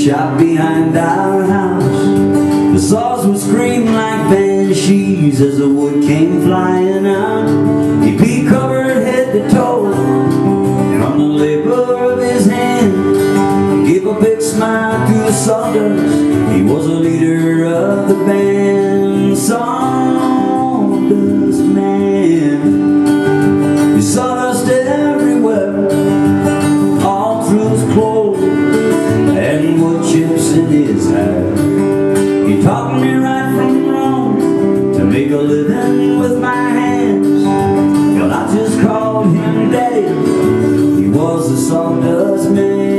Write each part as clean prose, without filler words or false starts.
shop behind our house. The saws would scream like banshees as the wood came flying out. He'd be covered head to toe from the labor of his hand. He gave a big smile to the sawdust. He was a leader of the band. Sawdust man. He sawdust everywhere, all through his clothes, and wood chips in his hair. He taught me right from wrong, to make a living with my hands. Well, I just called him Daddy. He was the sawdust man.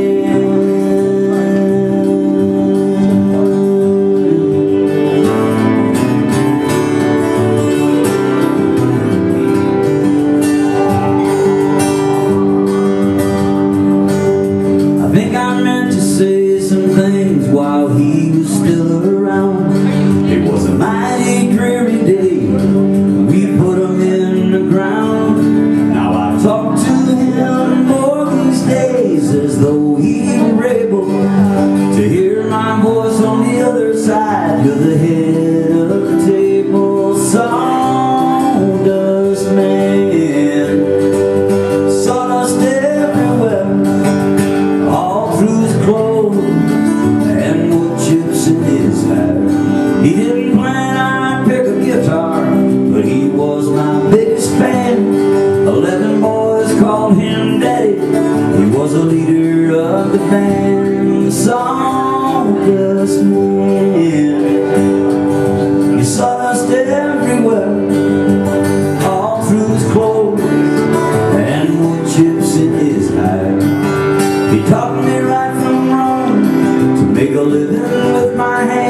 I think I meant to say some things while he was still around. It was a mighty dreary day. We put him in the ground. Now I talk to him more these days as though he were able to hear my voice on the other side of the head of the table. Sawdust man, sawdust everywhere, all through his clothes, and wood chips in his hair. He didn't plan I'd pick a guitar, but he was my biggest fan. 11 boys called him Daddy. He was a leader of the band. Sawdust man. He sawdust everywhere, all through his clothes, and wood chips in his hair. He taught me right from wrong, to make a living with my hands.